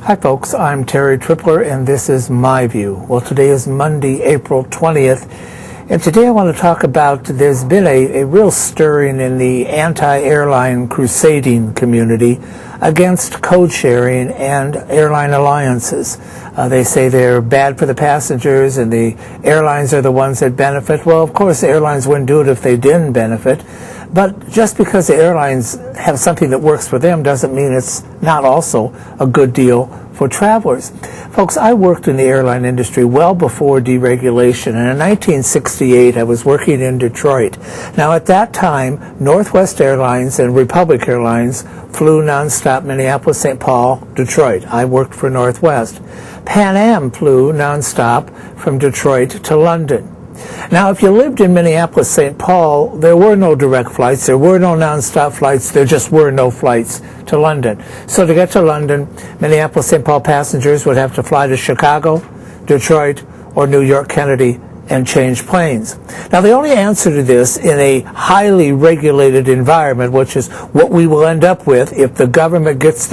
Hi folks, I'm Terry Tripler and this is My View. Well, today is Monday, April 20th, and today I want to talk about there's been a real stirring in the anti-airline crusading community against code sharing and airline alliances. They say they're bad for the passengers and the airlines are the ones that benefit. Well, of course, the airlines wouldn't do it if they didn't benefit. But just because the airlines have something that works for them doesn't mean it's not also a good deal for travelers. Folks, I worked in the airline industry well before deregulation, and in 1968 I was working in Detroit. Now at that time, Northwest Airlines and Republic Airlines flew nonstop Minneapolis-St. Paul, Detroit. I worked for Northwest. Pan Am flew nonstop from Detroit to London. Now, if you lived in Minneapolis-St. Paul, there were no direct flights, there were no nonstop flights, there just were no flights to London. So to get to London, Minneapolis-St. Paul passengers would have to fly to Chicago, Detroit, or New York Kennedy and change planes. Now, the only answer to this in a highly regulated environment, which is what we will end up with if the government gets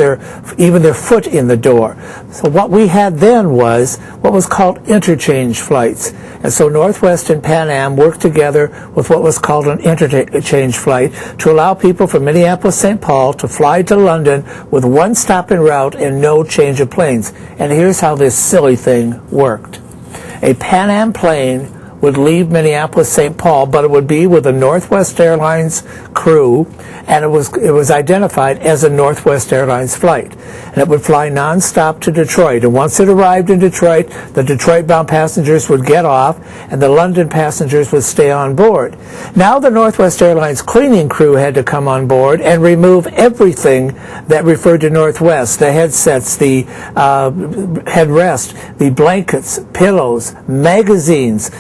even their foot in the door. So what we had then was what was called interchange flights. And so Northwest and Pan Am worked together with what was called an interchange flight to allow people from Minneapolis-St. Paul to fly to London with one stop en route and no change of planes. And here's how this silly thing worked. A Pan Am plane would leave Minneapolis-St. Paul, but it would be with a Northwest Airlines crew, and it was identified as a Northwest Airlines flight. And it would fly nonstop to Detroit. And once it arrived in Detroit, the Detroit-bound passengers would get off, and the London passengers would stay on board. Now the Northwest Airlines cleaning crew had to come on board and remove everything that referred to Northwest: the headsets, the headrest, the blankets, pillows, magazines,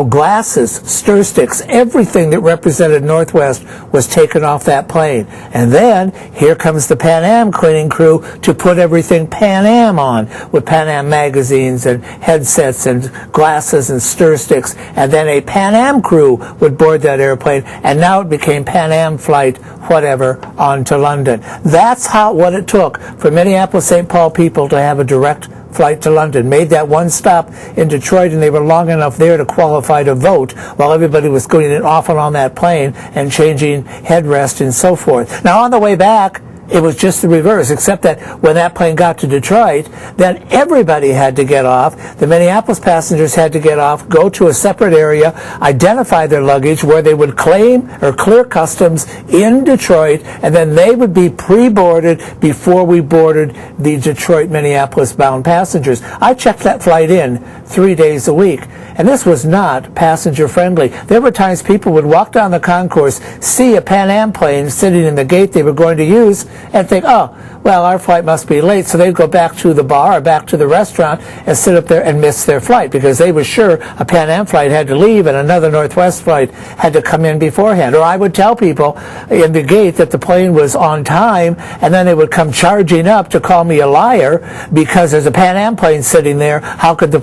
glasses, stir sticks, everything that represented Northwest was taken off that plane. And then here comes the Pan Am cleaning crew to put everything Pan Am on, with Pan Am magazines and headsets and glasses and stir sticks. And then a Pan Am crew would board that airplane, and now it became Pan Am flight whatever on to London. That's what it took for Minneapolis-St. Paul people to have a direct flight to London. Made that one stop in Detroit, and they were long enough there to qualify to vote while everybody was going in off and on that plane and changing headrest and so forth. Now on the way back, it was just the reverse, except that when that plane got to Detroit, then everybody had to get off. The Minneapolis passengers had to get off, go to a separate area, identify their luggage where they would claim or clear customs in Detroit, and then they would be pre-boarded before we boarded the Detroit-Minneapolis bound passengers. I checked that flight in 3 days a week, and this was not passenger friendly. There were times people would walk down the concourse, see a Pan Am plane sitting in the gate they were going to use, and think, oh, well, our flight must be late, so they'd go back to the bar or back to the restaurant and sit up there and miss their flight because they were sure a Pan Am flight had to leave and another Northwest flight had to come in beforehand. Or I would tell people in the gate that the plane was on time, and then they would come charging up to call me a liar because there's a Pan Am plane sitting there. How could the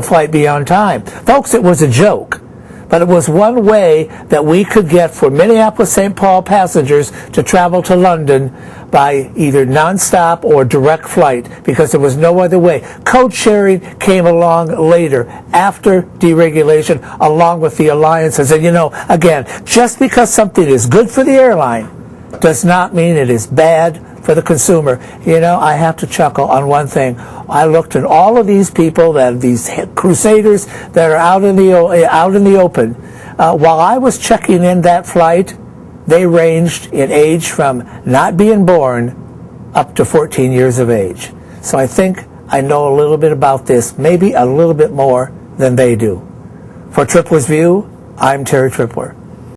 flight be on time? Folks, it was a joke. But it was one way that we could get for Minneapolis-St. Paul passengers to travel to London by either nonstop or direct flight, because there was no other way. Code sharing came along later, after deregulation, along with the alliances. And again, just because something is good for the airline does not mean it is bad for the consumer. I have to chuckle on one thing. I looked at all of these people, these crusaders that are out in the open. While I was checking in that flight, they ranged in age from not being born up to 14 years of age. So I think I know a little bit about this, maybe a little bit more than they do. For Tripplersview, I'm Terry Tripler.